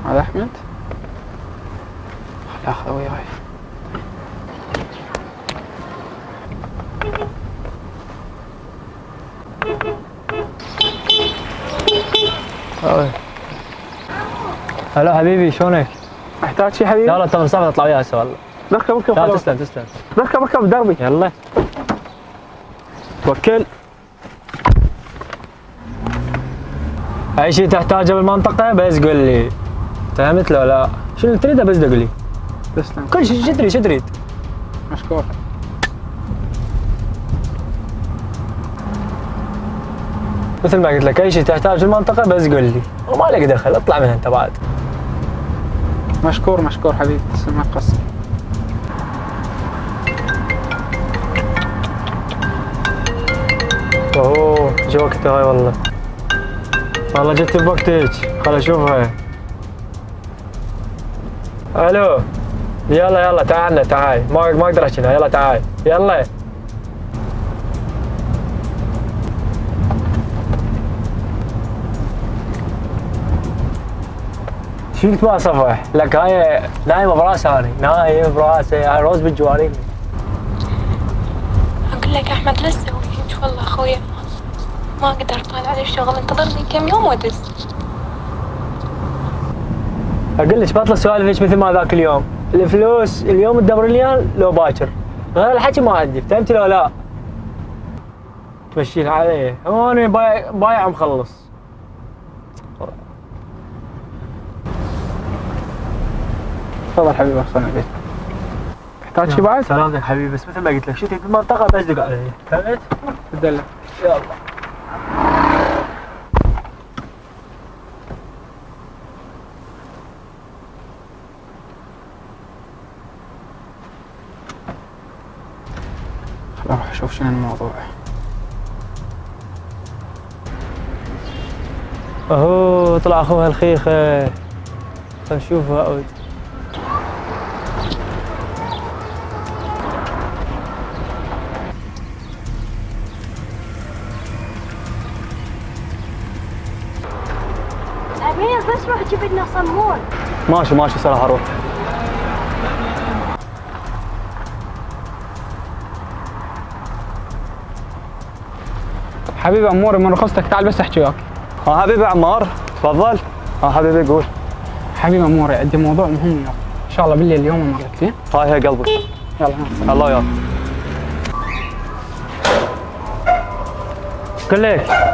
هذا احمد. خلي اخذه وياي. هلا حبيبي شلونك؟ محتاج شي حبيبي؟ لا انت من صعب نطلع وياك هسه والله. ركب لا تسلم. ركب دربي. يلا توكل. اي شيء تحتاجه بالمنطقة بس قول لي. فهمت لو لا؟ شنو اللي تريده بس قول لي. تسلم. كل شيء شو تريد؟ مشكور. مثل ما قلت لك اي شيء تحتاج بالمنطقة بس قول لي، وما لك دخل اطلع منها انت بعد. مشكور حبيبي، تسلم ما تقصر. اوه جو وقتها هاي والله جت بوقتك. خل اشوفها. الو يلا تعال ما اقدر احكيها. يلا تعال يلا. شو تبغى صفح؟ لك هاي نايمة براسي نايم براسي، هاي روز بالجواريني. اقول لك احمد لا تسوي هيك والله اخويا، ما اقدر طالع على الشغل، انتظرني كم يوم وادز. اقول لك بطل سوالفك مثل ما ذاك اليوم. الفلوس اليوم تدبر لي لو باكر، غير الحكي ما عندي. فهمتي لو لا؟ تمشيها علي هون بايع مخلص. تفضل حبيبي وصلنا البيت. تحتاج شي بعد؟ سلامتك حبيبي، بس مثل ما قلت لك شو تبي بالمنطقة بس دق علي. فهمت؟ تدلع. يلا. اروح اشوف شنو الموضوع. اهو طلع اخوها الخيخة. خل نشوفها عود. أمير بس روح جيب لنا صمون. ماشي صراحة اروح. حبيبي اموري من رخصتك، تعال بس احكي وياك. ها حبيبي عمار تفضل. ها حبيبي قول. حبيبي اموري عندي موضوع مهم وياك، ان شاء الله بالليل اليوم امرك زين؟ هاي قلبك. يلا الله وياك. قل لك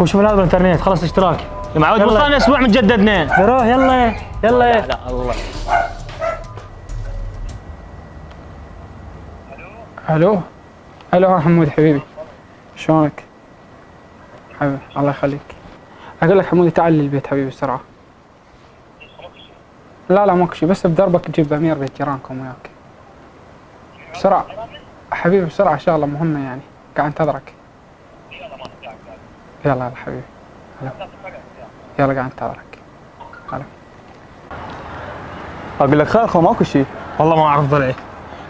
وشوف هذا بالانترنت خلص اشتراك. معود وصلنا اسبوع متجددنا. روح يلا. لا الله. الو حمود حبيبي، شلونك؟ حبيبي الله يخليك. اقول لك حمودي تعال للبيت حبيبي بسرعه. لا ماكو شي، بس بدربك تجيب امير بيت جيرانكم وياك بسرعه حبيبي، بسرعه شغله مهمه يعني، قاعد انتظرك. يلا حبيبي يلا قاعد انتظرك. هلا. اقول لك خير اخو ماكو شيء. والله ما اعرف ضلعي.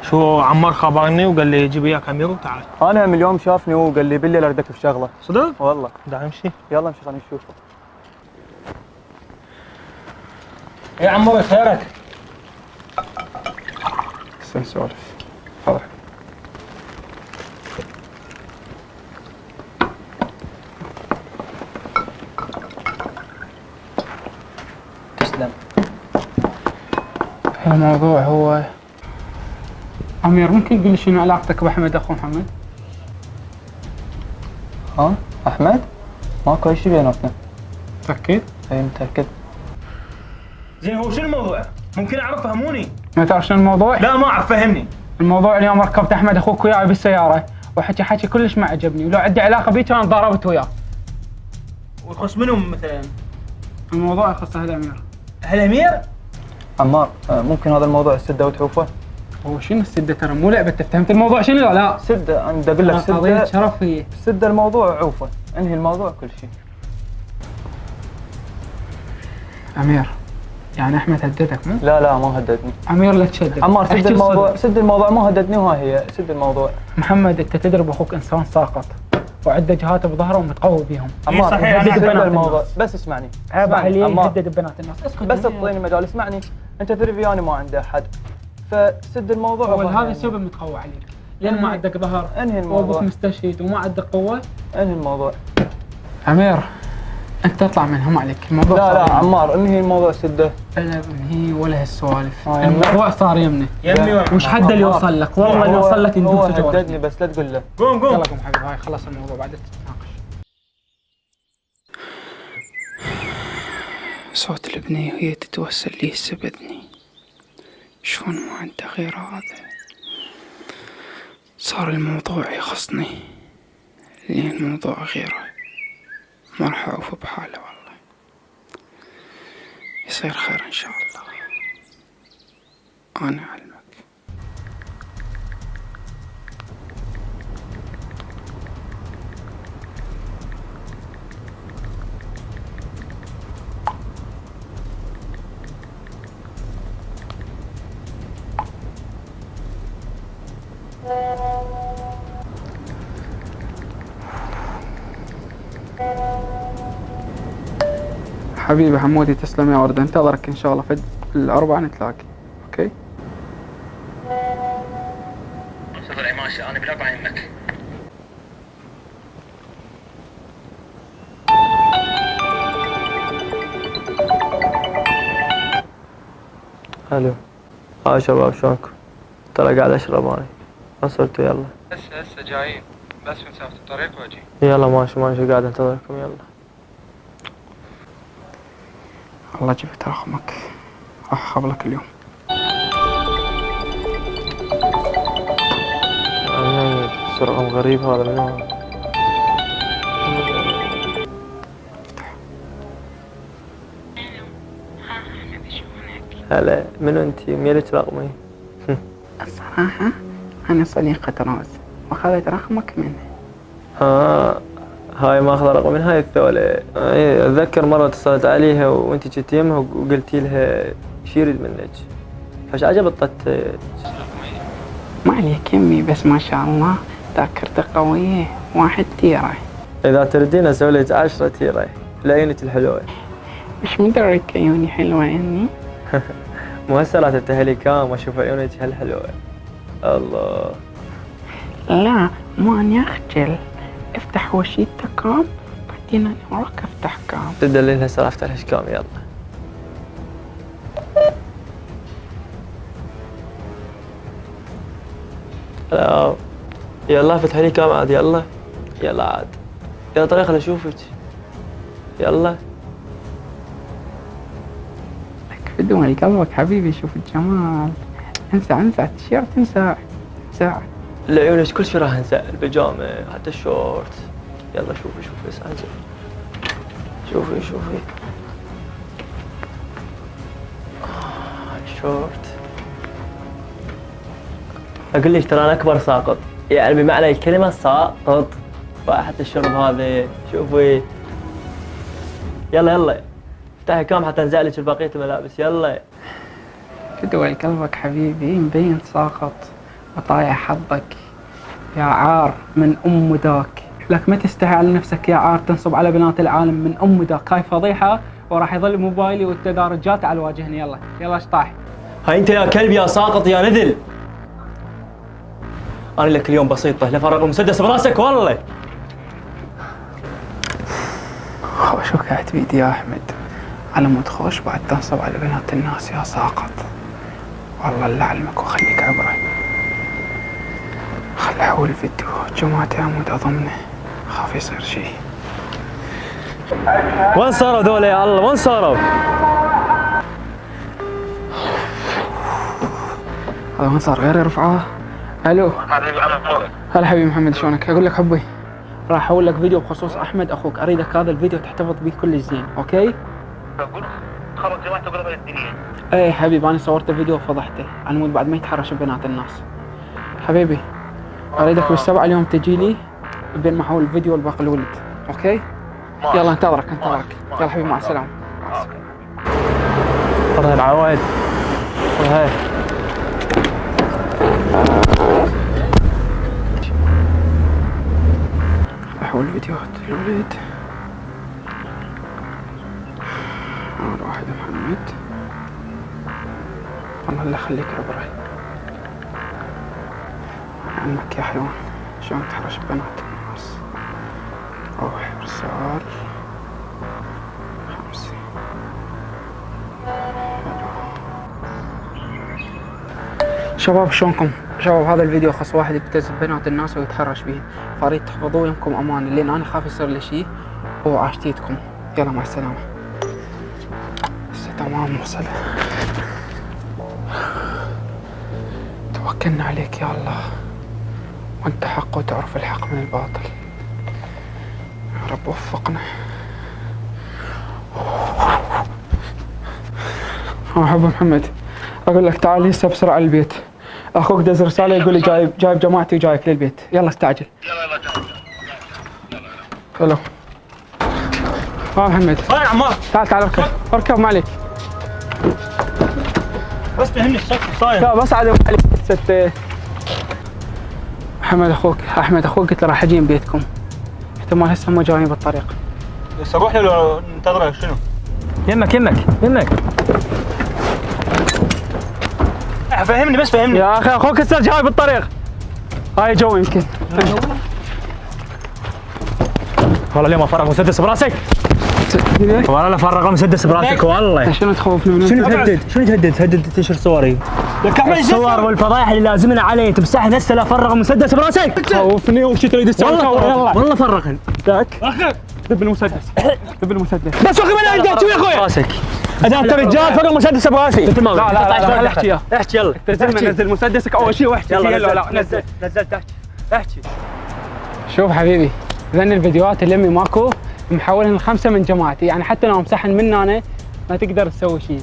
شو عمار خبرني وقال لي جيب وياك امير وتعال. انا من اليوم شافني وقال لي بالليل اردك في شغله. صدق؟ والله. دا امشي. يلا امشي خلينا نشوفه. يا عمار خيرك؟ استنى سولف. تفضل. تسلم. الموضوع هو امير، ممكن تقول لي شنو علاقتك باحمد اخو محمد؟ ها احمد؟ ماكو اي شيء بيناتنا. متأكد؟ اي متأكد. زين هو شنو الموضوع؟ ممكن اعرف فهموني. ما تعرف شنو الموضوع؟ لا ما اعرف فهمني. الموضوع اليوم ركبت احمد اخوك وياي بالسياره وحكي كلش ما عجبني، ولو عندي علاقه بيك انا ضاربت وياه. ويخص منهم مثلا؟ الموضوع يخص هذا امير. هل امير؟ عمار ممكن هذا الموضوع السده وتحوفه؟ هو شنو السده؟ ترى مو لعبه. انت فهمت الموضوع شنو؟ لا سده. انا اقول لك قضيه سده. شرف هي. سده الموضوع عوفه، انهي الموضوع كل شيء. امير يعني احمد هددك مو؟ لا ما هددني. امير لا تشدد. عمار سد الموضوع ما هددني، وها هي سد الموضوع. محمد انت تدري اخوك انسان ساقط، وعنده جهات بظهره ومتقوي بيهم. عمار صحيح، أنا يهدد أعتبر بنات الموضوع. الناس. بس اسمعني عيب عليه عمار. يهدد ببنات الناس. اسكت بس يعني. تعطيني مجال. اسمعني، انت ترفياني ما عنده احد، فسد الموضوع. هو وفهمني. هذا السبب متقوى عليك لان ما عندك ظهر انهي وابوك الموضوع. مستشهد وما عندك قوه. انهي الموضوع. امير انت تطلع منها ما عليك الموضوع. لا صار لا يمني. عمار انهي الموضوع سده. لا هي ولا هالسوالف. يمني. الموضوع صار يمني. يمي مش حد اللي يوصل لك والله اللي يوصل لك هو يندوب سجون. هددني بس لا تقول له. قوم يلا قوم. قوم حبيبي هاي خلص الموضوع بعدين تتناقش. صوت البنية وهي تتوسل لي سبدني شلون ما عنده غير هذا. صار الموضوع يخصني لين الموضوع غيره ما راح أعوف بحاله والله. يصير خير إن شاء الله. أنا أعلمك. حبيبي حمودي تسلم يا ورد. انتظرك ان شاء الله في الاربعة نتلاقي. اوكي صدري ماشي انا بالاربعة يمك. الو. ها شباب شلونكم؟ ترى قاعد اشرب اني. وصلتوا يلا. هسه جايين بس مسافة الطريق واجي. يلا ماشي قاعد انتظركم يلا. والله جبت رقمك راح اخبلك اليوم. رقم غريب هذا من هون. هلا منو انتي؟ ميلك رقمي؟ الصراحة انا صديقة روز واخذت رقمك منها. هاي ماخذ رقم من هاي الثولة. اتذكر مرة اتصلت عليها وانتي كنت يمها وقلتي لها شي يريد منك. فش عجبت ما عليك يمي بس ما شاء الله ذاكرتك قوية. 1 تيرة. اذا تردين اسوي لك 10 تيرة لعينك الحلوة. مش مدرك عيوني حلوة اني. مؤثرات التهلي كام واشوف عيونك هالحلوة. الله. لا ما اني اخجل. افتح وشيتك كام بعدين انا وراك افتح كام. تدللها هسه افتح لك كام يلا. لا يلا فتح لي كام عاد يلا. يلا عاد. يلا طريقة لاشوفك. يلا. لك في دول قلبك حبيبي شوف الجمال. انسى التيشيرت انسى. لعيونك كل شي راح انسى. البيجامة حتى الشورت. يلا شوفي بس انزل. شوفي الشورت. اقول لك ترى انا اكبر ساقط يعني بمعنى الكلمة ساقط. رائحة الشرب هذه شوفي. يلا افتحي كام حتى انزع لك بقية الملابس يلا. فدوى قلبك حبيبي مبين ساقط وطايح حظك يا عار من ام ذاك. لك ما تستحي على نفسك يا عار تنصب على بنات العالم من ام ذاك. هاي فضيحة وراح يظل موبايلي والتدارجات على وجهني. يلا اشطاح. هاي انت يا كلب يا ساقط يا نذل. انا لك اليوم بسيطة لفرق المسدس براسك والله. خوش وقعت بيدي يا احمد على مود خوش بعد تنصب على بنات الناس يا ساقط. والله اللي اعلمك وخليك عبرة. خل احول الفيديو جماعة عمود اضمنه خاف يصير شي. وين صاروا ذولا يا الله وين صاروا؟ هذا وين صار غير رفعه. الو هلا حبيبي محمد شلونك؟ اقول لك حبي راح احول لك فيديو بخصوص احمد اخوك. اريدك هذا الفيديو تحتفظ به كل زين. اوكي؟ خلاص جماعة قرب الدنيا. ايه حبيبي انا صورت فيديو وفضحته على مود بعد ما يتحرش ببنات الناس. حبيبي اريدك بالسبعة اليوم تجي لي بين ما احول الفيديو والباقي الولد. اوكي؟ يلا انتظرك. يلا حبيبي مع السلامة. هاي العوايد. هاي راحوا الفيديوهات الوليد. هذا واحد محمد. والله الله يخليك عبري عمك يا حيوان، شلون تحرش ببنات الناس. روح رسال 5. شباب شلونكم؟ شباب هذا الفيديو خاص واحد يبتز ببنات الناس ويتحرش بيه، فاريد تحفظوه يمكم امان، لان انا خاف يصير لي شيء وعاشتيتكم. يلا مع السلامة. هسه تمام وصل. توكلنا عليك يا الله، وانت حق وتعرف الحق من الباطل. يا رب وفقنا. ابو محمد اقول لك تعال هسه بسرعه البيت، اخوك دز رساله يقول لي جايب جماعتي وجايك للبيت. يلا استعجل. يلا تعال. يلا محمد. وين عمار؟ تعال اركب ما عليك. بس فهمني الشكل صاير. لا بس عاد عليك ست. محمد احمد اخوك قلت له راح اجي بيتكم، احتمال هسه هم جايين بالطريق. بس اروح له لو ننتظره شنو؟ يمك فهمني بس فهمني يا اخي اخوك هسه جاي بالطريق. هاي جو يمكن. والله اليوم افرغ مسدس براسك. والله لا فرغ مسدس براسك والله. شنو تخوفني منه؟ شنو تهدد تنشر صوري؟ لك احمد الصور والفضايح اللي لازمنا علي تمسحها هسه لا فرغ مسدس براسك. تخوفني وش تريد تسوي؟ والله فرغن. ذاك دب المسدس. بس واخي من عندك شو يا اخوي؟ راسك. اذا انت رجال فرغ مسدس براسي. لا احكي يا احكي يلا. نزل مسدسك اول شيء واحكي. يلا لا نزلت احكي. شوف حبيبي، ذن الفيديوهات اللي امي ماكو محولهم 5 من جماعتي، يعني حتى لو امسحن من انا ما تقدر تسوي شيء.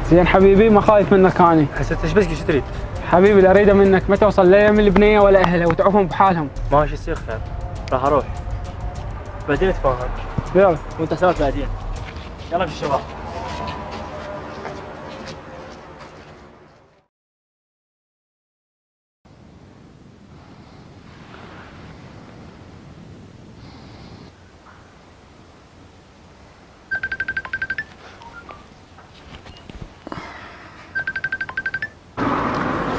زين حبيبي، ما خايف منك اني. حسيت ايش بس تريد؟ حبيبي لا اريده منك ما توصل لا من البنيه ولا اهلها وتعوفهم بحالهم. ماشي يصير خير، راح اروح بعدين نتفاهم. يلا وانت سويت بعدين. يلا امشي الشباب.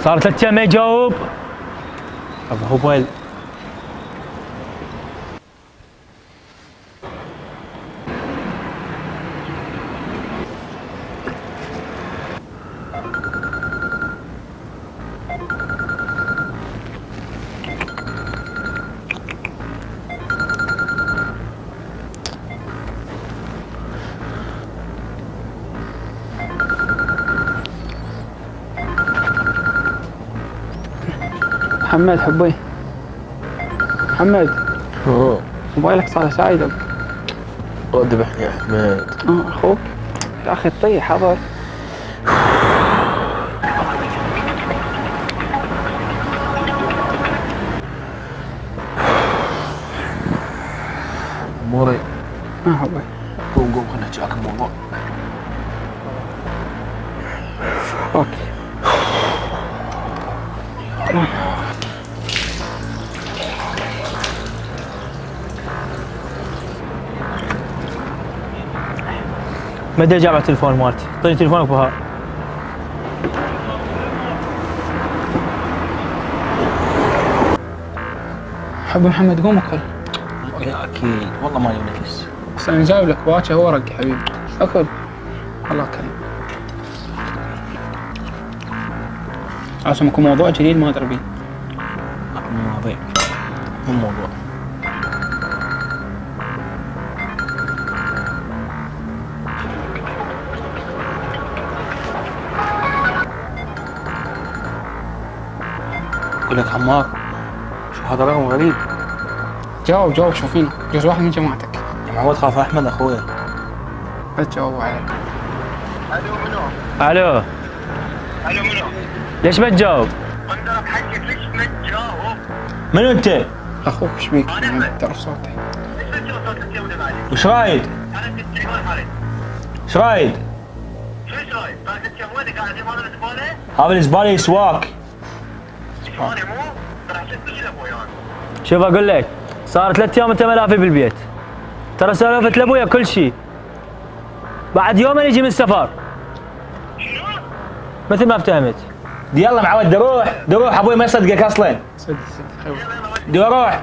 صار 3 ايام ما يجاوب. ابو موبايل. محمد حبي محمد موبايلك صار سايدك. ذبحني يا احمد. اخوك يا اخي طيح حضر. اموري. حبي قوم خلينا نحكي معك الموضوع. اوكي. ما ادري اجاوب على التليفون مالتي، اعطيني تليفونك بها. حبي محمد قوم اكل. اكيد والله مالي نفس. بس انا جايب لك باكر ورق يا حبيبي. اكل الله كريم. عشان يكون موضوع جديد ما ادري بيه. مواضيع مو موضوع. اقول لك عمار، شو هذا رقم غريب. جاوب شوفينه، جوز واحد من جماعتك. يا معود خاف احمد اخويا. بس جاوبوا عليه. الو منو؟ ليش ما تجاوب؟ انت بحكيك ليش ما تجاوب؟ منو انت؟ اخوك ايش بيك؟ تعرف صوته. ليش ما تجاوب صوت التليفون اللي بعدي؟ وش رايد؟ انا في التليفون حالي. ايش رايد؟ شو ايش رايك؟ طاقة التليفون وينك قاعد يمون الزبالة؟ هذا الزباله سواك. انا مو راح اشوف كل شيء ابوي انا. شوف اقول لك، صار 3 ايام انت ملافي بالبيت. ترى سولفت لابويا كل شيء. بعد يومين يجي من السفر. مثل ما افتهمت. يلا معود دي روح ابوي ما يصدقك اصلا. صدق خير. دي روح.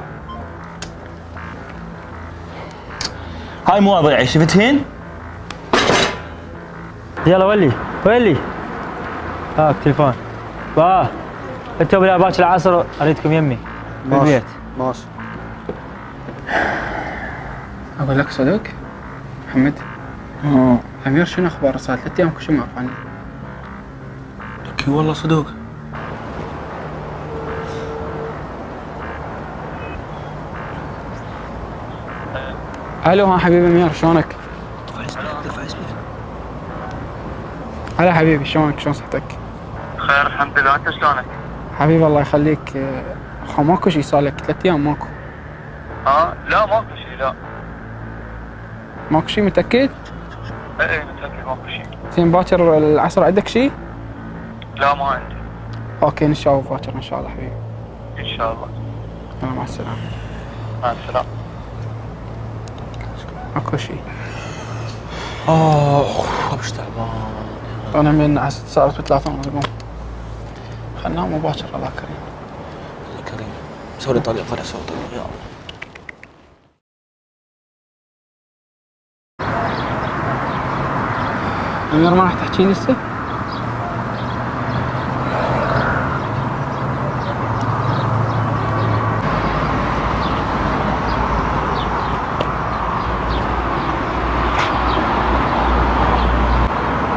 هاي مواضيعي شفتهن؟ يلا ولي. هاك تليفون. انتوا بلا باكر العصر اريدكم يمي بالبيت. ماشي. اقول لك صدق محمد. امير شنو اخباره؟ صار 3 ايام كل شيء ما اعرف عنه. لك والله صدق. الو ها حبيبي امير شلونك؟ هلا حبيبي شلونك؟ شلون صحتك؟ خير الحمد لله، انت شلونك؟ حبيبي الله يخليك. ماكو شيء صار لك 3 ايام ماكو. لا ماكو شيء، لا. ماكو شيء متأكد؟ ايه متأكد ماكو شيء. زين باكر العصر عندك شيء؟ لا ما عندي. اوكي نشوف باكر ان شاء الله حبيبي. ان شاء الله. يلا مع السلامة. مع السلامة. ماكو شيء. ابش تعبان. انا من هسه صارت ب3 ونص قوم. خلنا ننام مباشر الله كريم. الله كريم. سوي لي طريق يا الله. امير ما راح تحكي لي هسه؟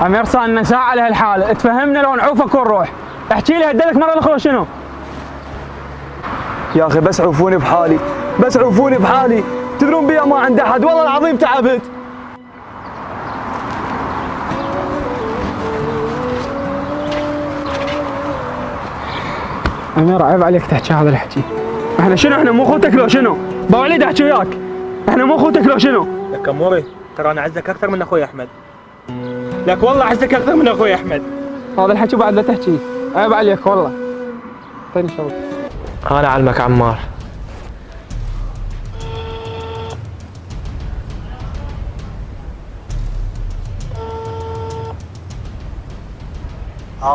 امير صار لنا ساعة على هالحالة، تفهمنا لو نعوفك ونروح. احكي لي هدلك مرة الاخرى شنو؟ يا اخي بس عوفوني بحالي، تدرون بيا ما عند احد، والله العظيم تعبت. امير عيب عليك تحكي هذا الحكي. احنا مو اخوتك لو شنو؟ بوليد احكي وياك. احنا مو اخوتك لو شنو؟ لك اموري ترى انا اعزك اكثر من اخوي احمد. لك والله اعزك اكثر من اخوي احمد. هذا الحكي بعد لا تحكي، عيب عليك والله. اعطيني شوي. انا اعلمك عمار.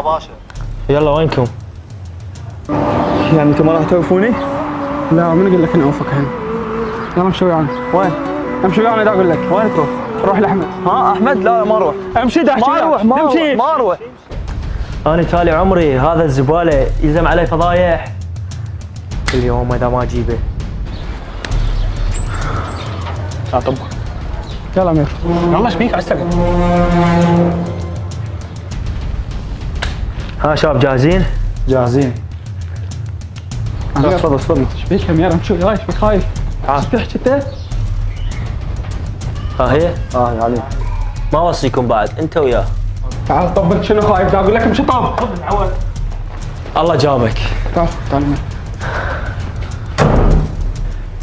باشا. يلا وينكم؟ يعني انتم ما راح توفوني؟ لا من قال لك نعوفك هنا؟ يلا امشي ويانا. وين؟ امشي ويانا دا اقول لك. وين تروح؟ روح لاحمد. احمد؟ لا ما اروح. امشي دا احكي وياك. ما اروح. انا تالي عمري هذا الزباله يلزم علي فضايح. اليوم اذا ما اجيبه. طب يلا امير. والله ايش فيك عسكر؟ ها شباب جاهزين؟ جاهزين. تفضل. ايش فيك يا امير؟ امشي وياي. ايش فيك خايف؟ ايش تحكي انت؟ ها هي؟ علي. ما اوصيكم بعد انت وياه. تعال طبك شنو خايف؟ دا اقول لك امشي طب. الله جابك. تعال امير.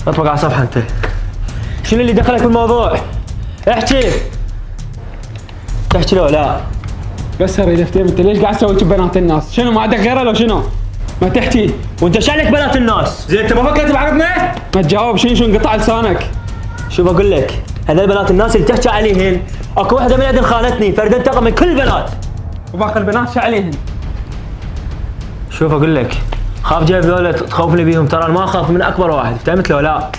اطبق على صفحه انت. شنو اللي دخلك بالموضوع؟ احكي. تحكي لو لا؟ بس اريد افتهم انت ليش قاعد تسوي بنات الناس؟ شنو ما عندك غيره لو شنو؟ ما تحكي. وانت شو عليك بنات الناس؟ زين انت ما فكرت بعرضنا؟ ما تجاوب. شنو انقطع لسانك؟ شوف اقول لك هذول بنات الناس اللي تحكي عليهن اكو وحده منهن خانتني فرد انتقم من كل البنات. وباقي البنات شو عليهن؟ شوف اقول لك خاف جايب ذولا تخوفني بيهم. ترى انا ما اخاف من اكبر واحد. فهمت لو لا؟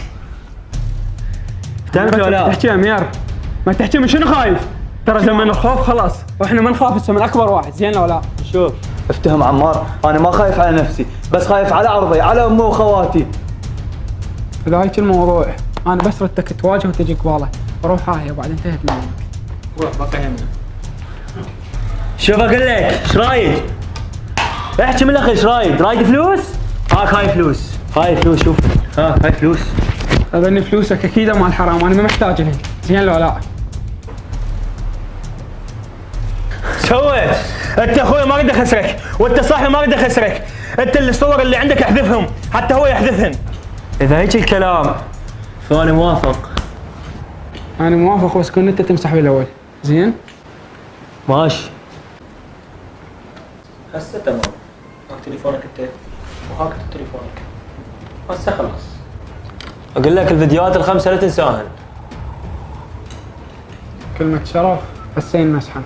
فهمت لو لا؟ تحكي يا امير. ما تحكي من شنو خايف؟ ترى زمن الخوف خلاص واحنا ما نخاف هسه من اكبر واحد. زين لو لا؟ شوف افتهم عمار، انا ما خايف على نفسي، بس خايف على عرضي، على امي واخواتي. اذا هيك الموضوع انا بس ردك تواجه وتجي قباله. روح هاي وبعدين انتهت من يومك. روح بقى يمنا. شوف اقول لك ايش رايد؟ احكي من الاخر ايش رايد؟ رايد فلوس؟ هاي فلوس. هاي فلوس شوف. هاي فلوس. اذني فلوسك اكيد مال حرام انا ما محتاجها. زين لو لا؟ سويت؟ انت اخوي ما اقدر اخسرك، وانت صاحبي ما اقدر اخسرك، انت الصور اللي عندك احذفهم، حتى هو يحذفهن. اذا هيك الكلام فانا موافق. انا موافق بس كن انت تمسح بالاول. زين؟ ماشي. هسه تمام. هاك تليفونك انت وهاك تليفونك. هسه خلاص. اقول لك الفيديوهات الخمسه لا تنساهن. كلمة شرف حسين مسحن.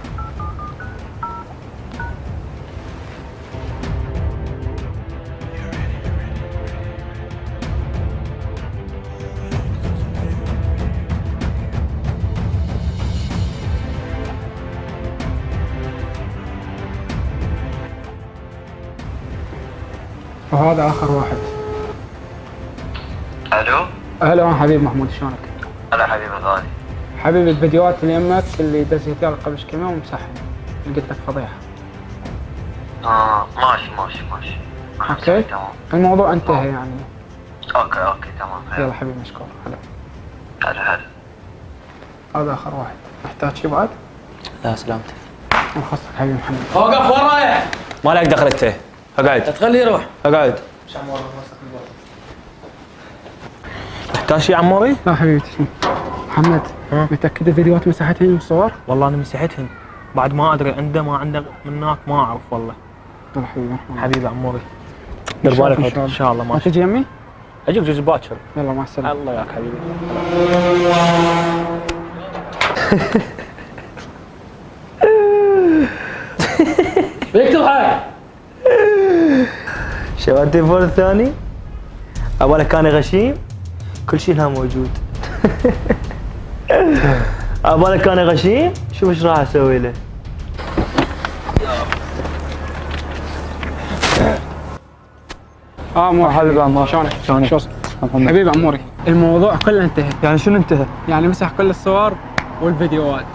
وهذا آخر واحد. الو. أهلا حبيب محمود، شلونك؟ هلا حبيبي الغالي. حبيبي الفيديوهات اللي يمك اللي دزيتها لك قبل كم يوم مسحها، قلت لك فضيحة. ماشي. اوكي؟ تمام. الموضوع انتهى يعني. اوكي تمام. يلا حبيبي مشكور. هلا. هلا. هذا آخر واحد. محتاج شي بعد؟ لا سلامتك. نخصك حبيبي محمد. وقف وين رايح؟ ما لك دخل انت. اقعد. تخليه يروح. اقعد. تحتاج شيء عموري؟ لا حبيبي تسلم. محمد متأكد الفيديوهات مسحتهن والصور؟ والله انا مسحتهن، بعد ما ادري عنده ما عنده من هناك ما اعرف والله. يلا حبيبي محمد. حبيبي عموري. دير بالك ان شاء الله ما ماشي. تجي يمي؟ اجيك جزء باكر. يلا مع السلامة. الله ياك حبيبي. بيك تضحك. شباب التليفون الثاني أولا كان غشيم، كل شيء هنا موجود. أولا كان غشيم، شوف ايش راح اسوي له. مو حبيبي عمار. شلونك؟ شلونك؟ حبيبي عموري، الموضوع كله انتهى، يعني شنو انتهى؟ يعني مسح كل الصور والفيديوهات،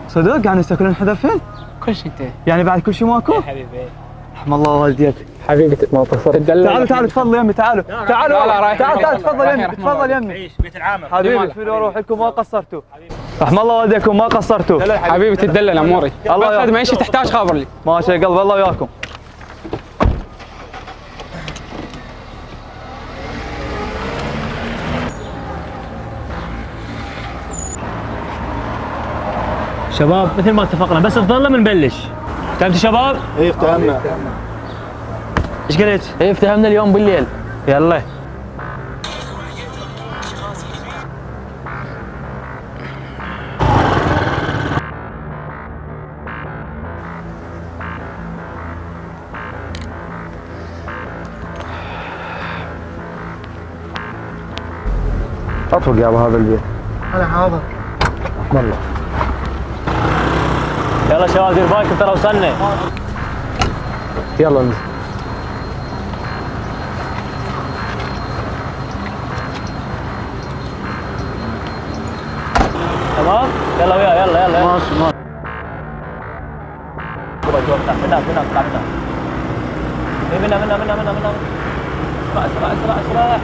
صدق يعني هسه كلنا انحذفن؟ كل شيء انتهى. يعني بعد كل شيء ماكو؟ حبيبي رحم الله والديك. حبيبي ما قصرت. تعالوا تفضلوا يمي تعالوا. تعالوا لا، رايح. تعال تفضل يمي رايح. تفضل يمي. عيش بيت العامر. حبيبي فدوا روحكم ما قصرتوا. رحم الله والديكم ما قصرتوا. حبيبي تدلل عموري. الله خدمة ايش تحتاج خابر لي. ماشي يا قلب الله وياكم. شباب مثل ما اتفقنا بس تظلوا بنبلش. فهمتوا شباب؟ اي افتهمنا. ايش قلت؟ ايه افتهمنا اليوم بالليل. يلا. اطلق يا ابو هذا البيت. هلا حاضر. والله. يلا شباب دير بالكم ترى وصلنا. يلا انزل. تمام؟ يلا وياه يلا. ماشي. اسرع.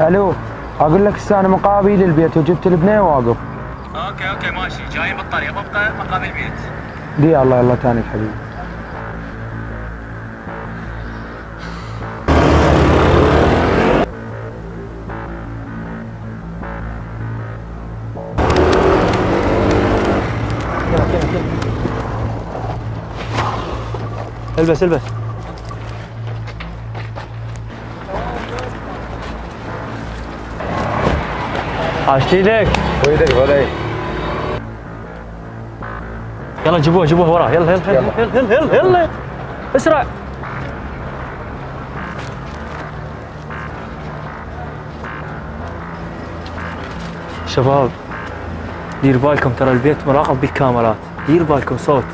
الو اقول لك هسه انا مقابل البيت وجبت البنيه واقف. اوكي ماشي جاي بالطريق ببقى مقابل البيت. دي يلا تانيك حبيبي. البس عاشت ايدك. ويدك ولا يلا جيبوه وراه يلا اسرع. شباب دير بالكم ترى البيت مراقب بالكاميرات، دير بالكم صوت.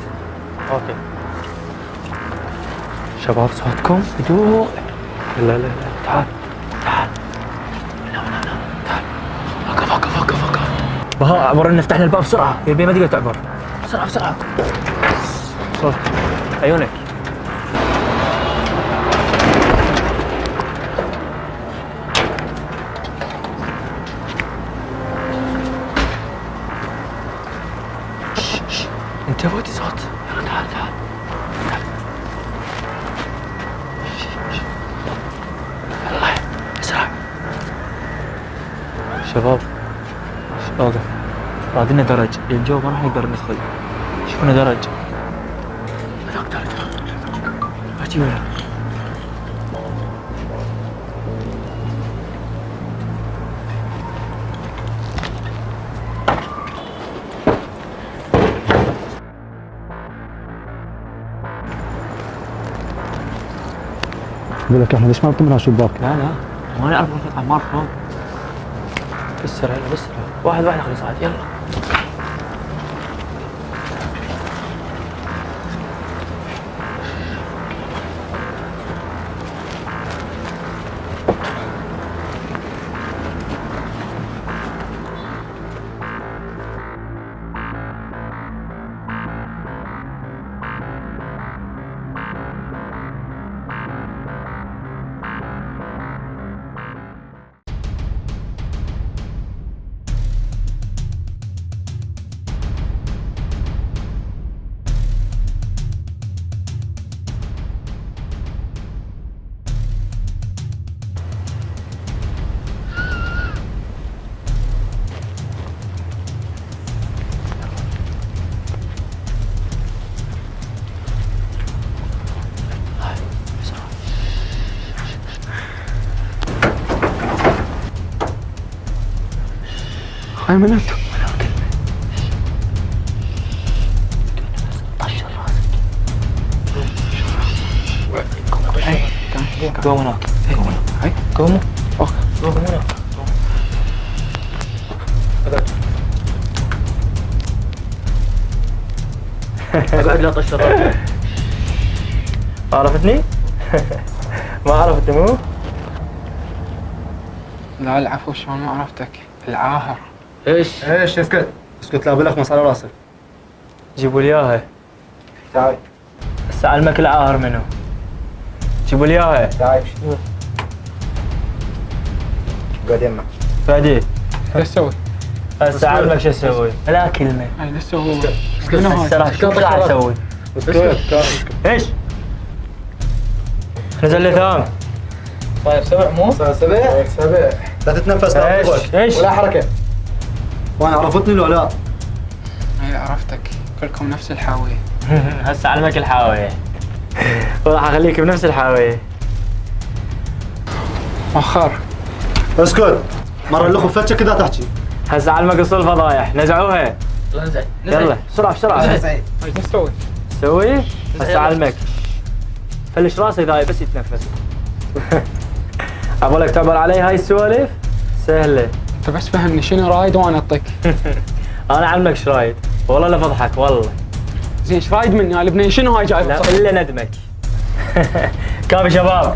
اوكي شباب صوتكم هدوء. لا تعال تعال وقف. بها عبرنا نفتح لنا الباب بسرعه، يبي ما تقدر تعبر. بسرعه صوت عيونك. انت ودي صوت. يلا تعال يلا اسرع. شباب اوقف، رادنا درج الجو ما راح نقدر ندخل. شوفنا درج هذاك درج. اجي وياه. اقول لك يا احمد ليش ما بتمرها شباك؟ لا ما نعرف نفتح عمار فوق. بسرعة بسرعة، واحد خلص عاد يلا. هاي من انتم؟ قوم هناك هاي قوموا قوموا هناك. اقعد لا طش الراس. عرفتني؟ ما عرفت مو؟ لا العفو، شلون ما عرفتك؟ العاهر. ايش اسكت لا بلخمص على راسك. جيبوا لي اياها. تعال هسه علمك العاهر منو؟ جيبوا لي اياها. تعال قاعد يمك. فادي ايش تسوي؟ هسه علمك شو اسوي. لا كلمة. هاي ايش تسوي؟ هسه راح شو قاعد اسوي؟ ايش؟ نزل لي ثام. صاير سبع مو؟ صاير سبع لا تتنفس لا تضغط ايش؟ ولا حركة. وانا عرفتني لو لا؟ هاي عرفتك، كلكم نفس الحاوية. هسه علمك الحاوية. وراح اخليك بنفس الحاوية. مؤخر. اسكت. مرة اللخو فتشة كذا تحكي. هسه علمك اصول فضايح، نزعوها. يلا بسرعة بسرعة. هاي ايش تسوي؟ سوي؟ هسه علمك. فلش راسك ذاي بس يتنفس. اقول تعبر علي هاي السوالف؟ سهلة. انت بس فهمني شنو رايد وانا اعطيك. انا علمك ايش رايد، والله لا فضحك والله. زين ايش رايد مني يا لبنان؟ شنو هاي جايب؟ لا الا ندمك. كافي شباب،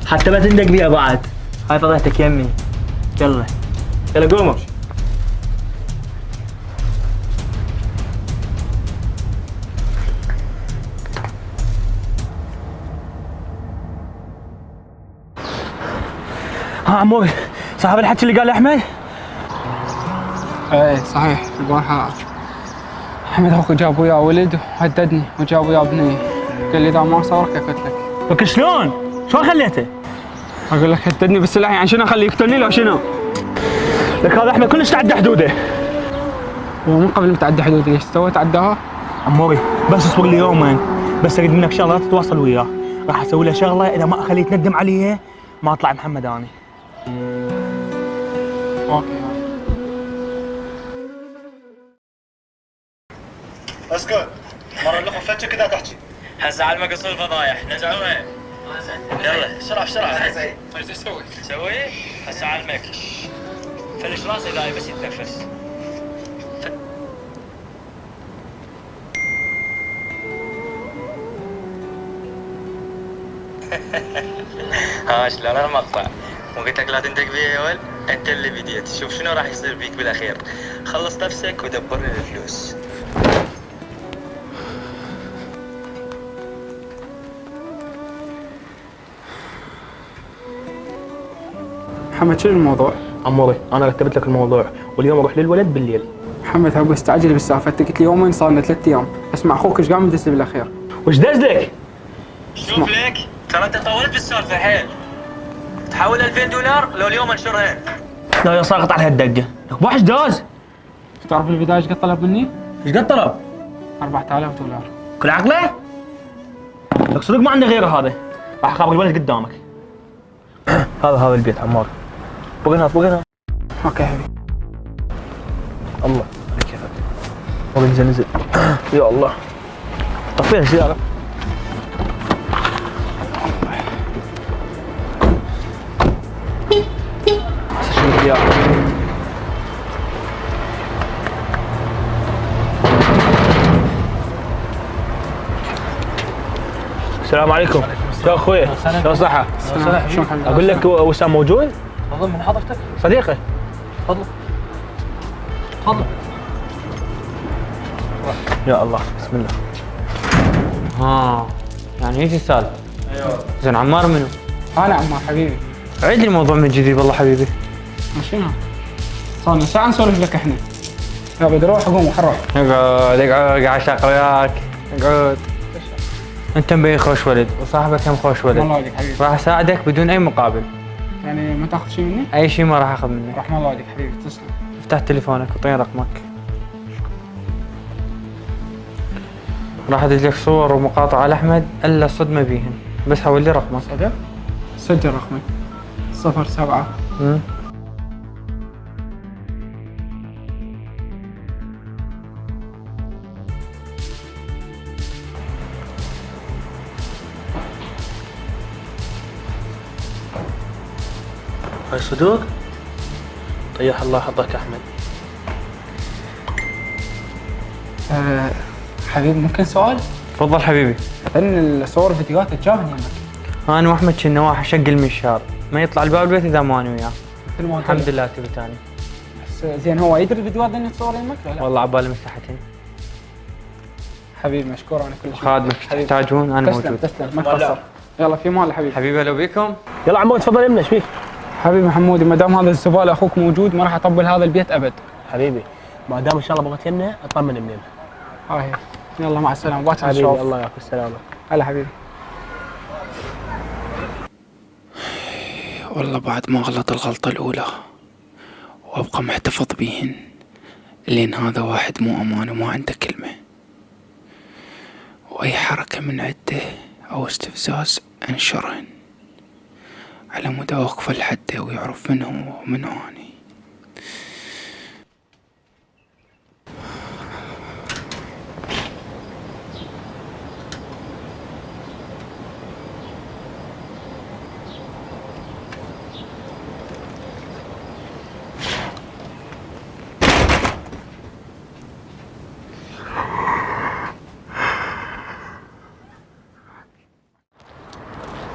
حتى ما تندق بيها بعد. هاي فضحتك يمي. يلا يلا قوموا. ها عموري، صاحب الحكي اللي قال احمد؟ ايه صحيح، البارحة احمد اخوك جاب وياه ولد وهددني وجاب وياه بنية، قال لي اذا ما صارك اقتلك. لك شلون؟ شلون خليته؟ اقول لك هددني بالسلاح، يعني شنو اخليه يقتلني لو شنو؟ لك هذا احمد كلش تعدى حدوده. ومن قبل ما تعدى حدودي ايش سوى تعداها؟ عموري بس اصبر لي يومين، بس اريد منك شغله لا تتواصل وياه، راح اسوي له شغله اذا ما اخليه يتندم عليها ما اطلع محمد اني. اوكي. اسكت. مرة اللخو فتشة كذا تحكي. هسه علمك اصول فضايح، نزعوها. يلا بسرعه بسرعه. ايش تسوي؟ سوي؟ هسه علمك. فلش راسي ذاي بس يتنفس. ها شلون المقطع؟ وقلت لك لا تندق بيها يا ول، انت اللي بديت، شوف شنو راح يصير فيك بالاخير. خلص نفسك ودبر لي الفلوس. محمد شنو الموضوع؟ عموري انا رتبت لك الموضوع، واليوم اروح للولد بالليل. محمد ابو استعجل بالسالفه، انت قلت لي يومين صار لنا 3 ايام، اسمع اخوك ايش قام يدز لي بالاخير. وش دزلك؟ شوف لك ترى انت طولت بالسالفه حيل. تحول 2000 دولار لو اليوم انشرهن. لا يا ساقط على هالدقه، لك بوحش داز. تعرف البدايه ايش قد طلب مني؟ ايش قد طلب؟ 4000 دولار. كل عقله؟ لك صدق ما عندي غيره هذا، راح اخابر الولد قدامك. هذا البيت عمار. بقى هنا. اوكي حبيبي. الله عليك يا فتى. والله نزل. يا الله. طفيها السيارة. اياك. السلام عليكم. شو اخوي؟ شو صحة؟ شلون حالك؟ اقول لك وسام موجود؟ تفضل من حضرتك. صديقي. تفضل. تفضل. يا الله بسم الله. يعني ايش السالفة؟ ايوه زين عمار منو؟ انا عمار حبيبي. عيد لي الموضوع من جديد والله حبيبي. شنو؟ صار لنا ساعة نسولف لك احنا. يلا بدي اروح اقوم وحروح. اقعد قاعد اشتاق وياك. اقعد. انت مبين خوش ولد وصاحبك هم خوش ولد. الله يوديك حبيبي. راح اساعدك بدون اي مقابل. يعني ما تاخذ شيء مني؟ اي شيء ما راح اخذ منك. رحمة الله يوديك حبيبي تسلم. افتح تليفونك وطيني رقمك. راح ادز لك صور ومقاطع على احمد الا الصدمة بيهن، بس حول لي رقمك. صدق؟ سجل رقمي 07. هاي صدوق؟ طيح الله حظك احمد. حبيبي ممكن سؤال؟ تفضل حبيبي. اعطيني الصور فيديوهات تجاهني يمك. انا واحمد كنا واحد شق المشار، ما يطلع الباب البيت اذا ما انا وياه. مثل ما قلت الحمد لك. لله تبي تاني. بس زين هو يدري الفيديوهات اللي تصور يمك ولا لا؟ والله عبالي مساحتين. حبيبي مشكور على كل شيء. خادمك حبيبي. تحتاجون انا تسلم موجود. تسلم ما تقصر. يلا في مال حبيبي. حبيبي لو بيكم. يلا عمود تفضل يمنا ايش فيك؟ حبيبي محمودي ما دام هذا الزبال اخوك موجود ما راح اطبل هذا البيت ابد. حبيبي ما دام ان شاء الله بغيت يمنا اطمن منين. هاي يلا مع السلامه باكر حبيبي نشوف. الله يعطيك السلامة. هلا حبيبي. والله بعد ما غلط الغلطة الأولى وأبقى محتفظ بيهن لأن هذا واحد مو أمان وما عنده كلمة، وأي حركة من عده أو استفزاز أنشرهن على مود أوقف لحده ويعرف من هو ومن أني.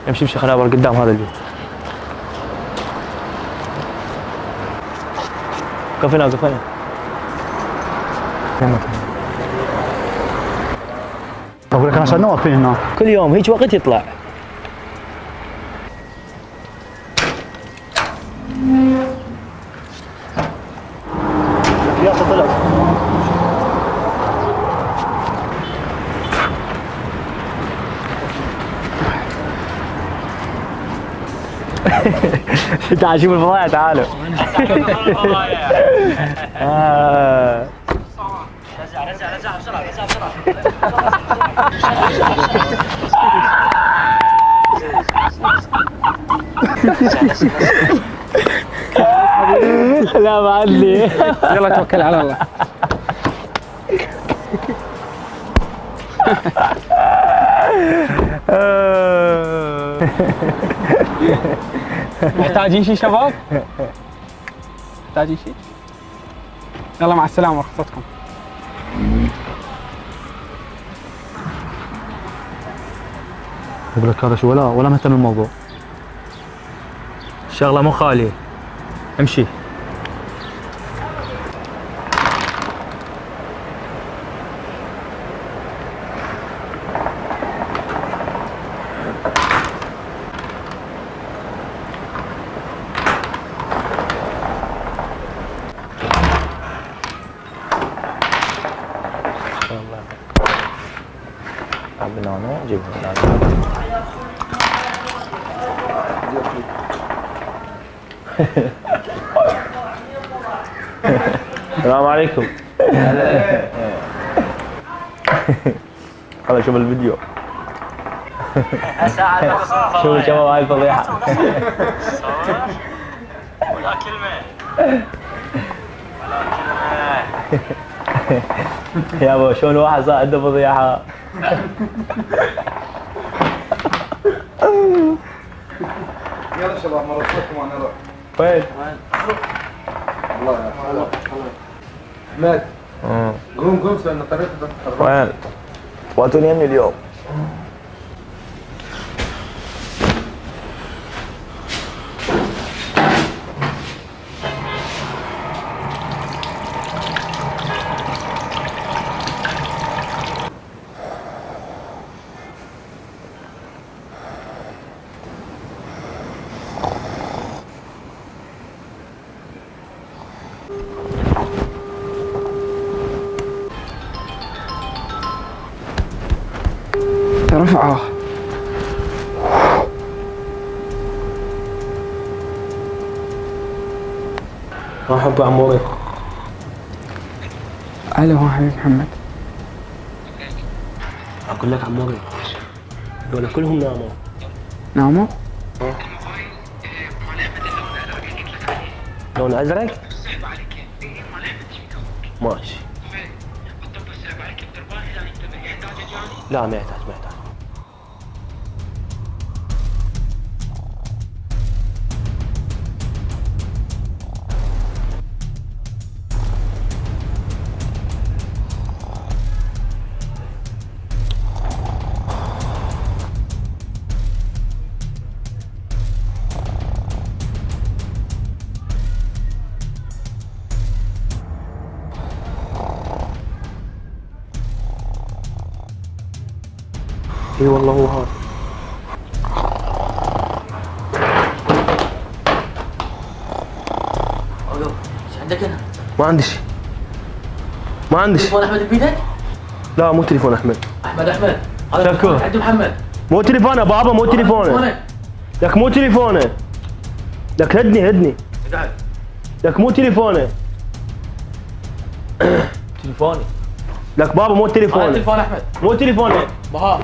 امشي امشي خليني أبر قدام هذا البيت. قف هنا قف هنا. اقول لك انا صرنا واقفين هنا. كل يوم هيك وقت يطلع. يا طلع. تعال شوف الفضايح تعالوا. رزع بسرعة لا ما عندي. يلا توكل على الله. محتاجين شيء شباب؟ محتاجين شيء؟ يلا مع السلامة رخصتكم. اقول لك هذا شو ولا مهتم بالموضوع. الشغلة مو خالية. امشي. بنانو جيب بنانو. السلام عليكم. خلاص شوف الفيديو. شوف الشباب هاي الفضيحة. ولا كلمة. يا ابو شلون واحد صار عنده فضيحة. يلا شباب مرة وانا نروح. وين؟ احمد قوم لان طريقك وين؟ واتوني يمني اليوم. رفعه. مرحبا عموري. الو حبيب محمد. اقول لك عموري دول كلهم ناموا. ناموا؟ لون ازرق؟ ماشي. لا ما يحتاج ما يحتاج. اي والله هو هذا. ايش عندك هنا؟ ما عندي شيء. ما عندي شيء. تليفون احمد بيدك؟ لا مو تليفون احمد. احمد هذا شكو. عند محمد. مو تليفونه بابا مو تليفونه. لك مو تليفونه. لك هدني. قاعد. لك مو تليفونه. تليفوني. لك بابا مو هذا تليفونه. تليفون احمد. مو تليفونه. بها.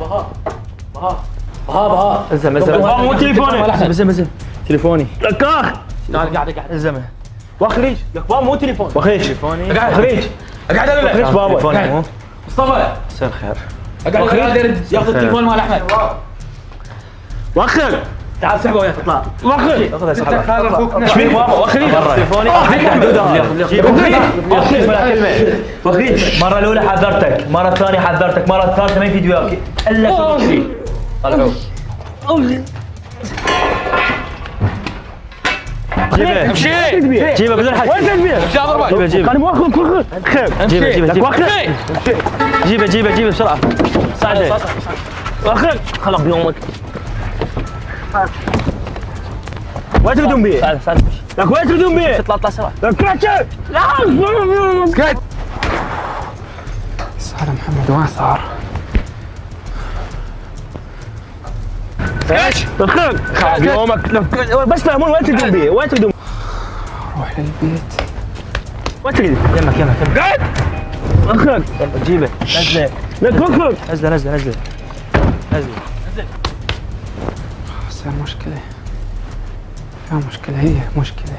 الزم بابا مو تليفونه. زم تليفوني. لك اخ. قاعد الزمه. واخريج. لك بابا مو تليفون. واخريج. تليفوني. واخريج. قاعد اقول واخريج بابا. مصطفى مساء الخير. قاعد يرد ياخذ التليفون مال احمد. واخر. تعال سحبه وياه تطلع. واخر. اخذ اسحبه. ايش فيك بابا؟ واخريج. تليفوني. واخريج. المره الاولى حذرتك، المره الثانيه حذرتك، المره الثالثه ما يفيد وياك الا شو تشتري. طلعوه. جيبه. امشي. جيبه بدون حكي. وين تبيه؟ امشي اضربك. جيبه. انا مؤخر كل خير. جيبه بسرعه. ساعده. واخر. خلق بيومك. وين تردون بيه؟ ساعد. لك وين تردون بيه؟ اطلع سرعه. لك كاتشب. لا. سكت. صار محمد وين صار؟ ايش؟ دخل خرب يومك. بس فهمون وين تردون بيه؟ وين تردون؟ روح للبيت. وين تريد؟ يمك. قاعد. اخرج. جيبه. نزله. لك اخرج. نزله. صار مشكلة. فيها مشكلة، هي مشكلة.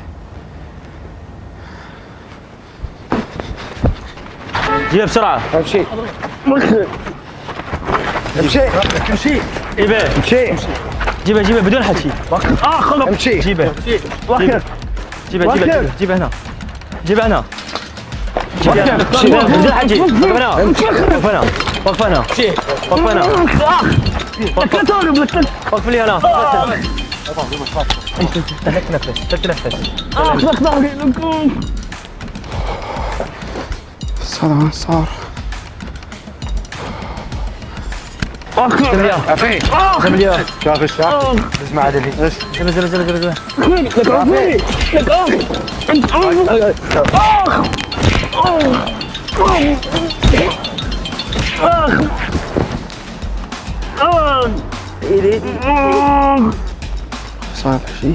جيبه بسرعة. امشي امشي. جيبه بدون حكي. خلق. امشي جيبه. جيبه هنا. جيبه هنا. بدون حكي. وقف هنا. وقف لي هنا. تنفس. صار وين صار؟ شاف اسمع عدلي نزل. صار شيء.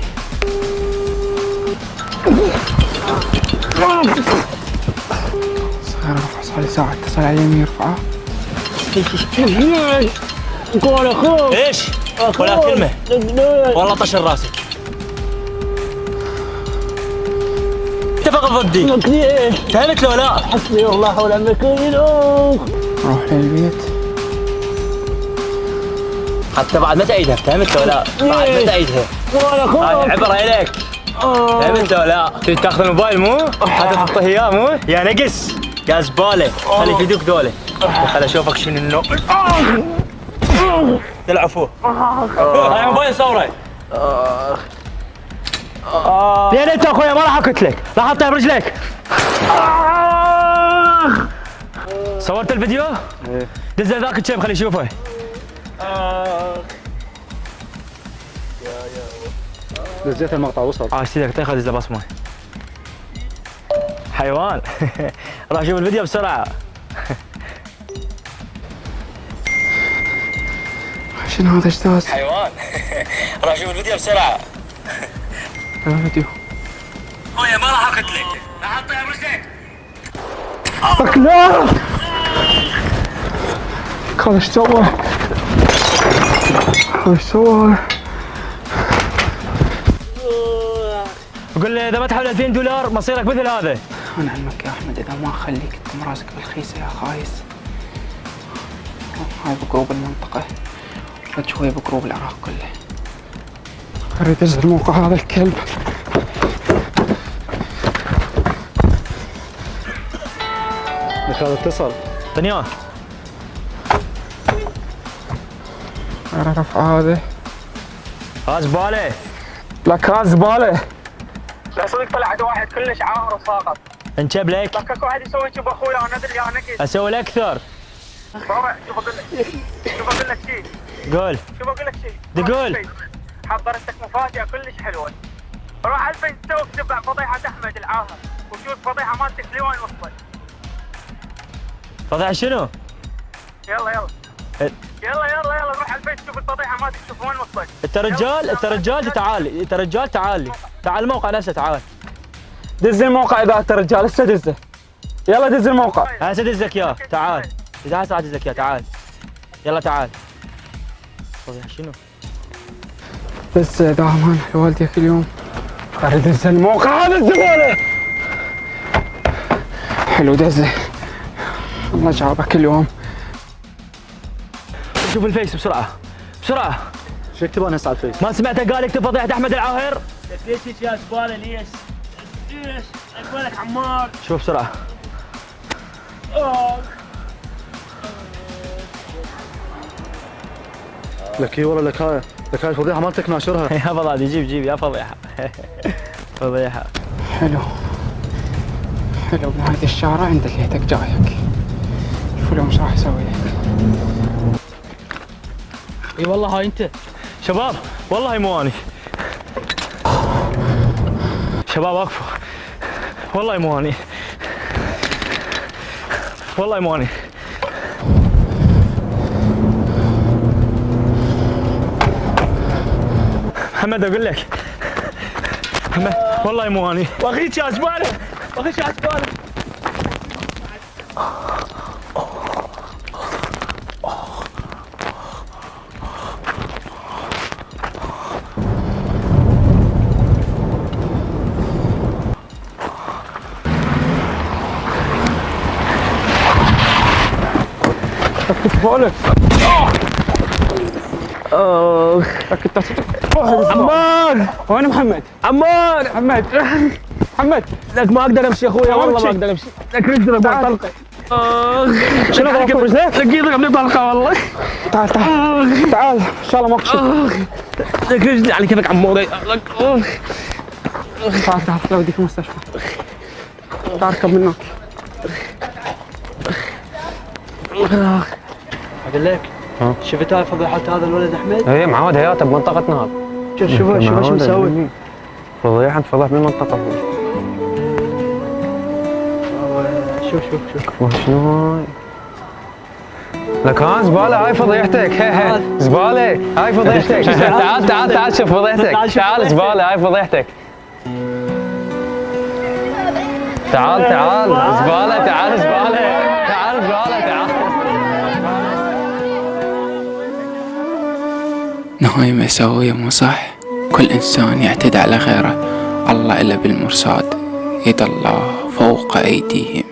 صار لي ساعة اتصل عليه مين يرفعه. ايش؟ ولا كلمه. والله طشر راسك. اتفق ضدي. فهمت لو لا؟ حسبي الله ونعم الوكيل. روح للبيت. حتى بعد ما تأيدها، فهمت لو لا؟ بعد ما تأيدها. هاي عبرة إليك. فهمت لو لا؟ تريد تاخذ الموبايل مو؟ حتى تعطيه اياه مو؟ يا نقص يا زباله خلي في يدك دولة خل اشوفك شنو النوع تلعب فوق هاي موبايل صوره لين انت اخويا ما راح اقتلك راح احطها برجلك صورت الفيديو؟ ايه دز ذاك الشيب خليه يشوفه دزيت المقطع وصل ايش تدك خذ دزه بصمه حيوان راح اشوف الفيديو بسرعه شنو هذا اجتاز؟ حيوان راح اشوف الفيديو بسرعه الفيديو خويا ما راح اقتلك راح احطها برجلك لا هذا ايش سوى؟ هذا ايش سوى؟ قول لي اذا ما تحول $2000 مصيرك مثل هذا انا علمك يا احمد اذا ما اخليك تكون راسك بالخيسه يا خايس. هاي بجروب المنطقه بعد شوي بجروب العراق كله. اريد انزل موقع هذا الكلب. لك هذا اتصل دنيا اعرف هذا زباله لك هذا زباله. لا صدق طلعت واحد كلش عاهر وساقط. انجب لك لك اكو واحد يسوي شوف اخويا انا ادري انا نكس. اسوي لك اكثر. بابا شوف اقول لك شيء. قول. شوف اقول لك شيء. تقول. حضرت لك مفاجأة كلش حلوة. روح على البيت سوي تتبع فضيحة احمد العاهر وشوف فضيحة مالتك لوين وصلت. فضيحة شنو؟ يلا روح على البيت شوف الفضيحة مالتك شوف وين وصلت. انت رجال تعال لي تعال الموقع نفسه تعال دز الموقع اذا انت رجال هسه دزه. يلا دز الموقع. هسه دزك اياه تعال. اذا هسه دزك اياه تعال. يلا تعال. فضيحة شنو؟ دز دائما لوالديك اليوم. اريد دز الموقع هذا الزباله. حلو دزه. الله جابك اليوم. شوف الفيس بسرعة. شو يكتبون هسه على الفيس؟ ما سمعته قال اكتب فضيحة احمد العاهر؟ ليش يا زبالة ليش؟ اقبلك عمار. شوف بسرعة. لك اي والله لك هاي الفضيحه مالتك ناشرها. يا فضيحة جيب يا فضيحة. فضيحة. حلو بنهاية الشارع عند ليتك جايك. شوف اليوم ايش راح اسوي لك. اي والله هاي انت. شباب والله مو اني. شباب وقفوا. والله مو اني. محمد اقول لك محمد والله مو اني. واخيك يا زباله. فولك. عمار وين محمد؟ محمد لك ما اقدر امشي اخويا والله ما اقدر امشي. لك رجلك طلقه. شنو ضربت برجلك؟ لك يضربني طلقه والله. تعال ان شاء الله ماكو شيء. لك رجلي على كيفك عموري. تعال اوديك المستشفى. تعال اركب منك. اقول لك شفت هاي فضيحة هذا الولد احمد؟ اي معود حياته بمنطقتنا هذا. شوف شو مسوي؟ فضيحه بالمنطقه. شوف شنو هاي؟ لك ها زباله هاي فضيحتك. زباله هاي فضيحتك. تعال شوف فضيحتك. تعال زباله هاي فضيحتك. تعال زباله تعال زباله. نهاية مأساوية مو صح؟ كل إنسان يعتدي على غيره، الله إلا بالمرصاد، يد الله فوق أيديهم.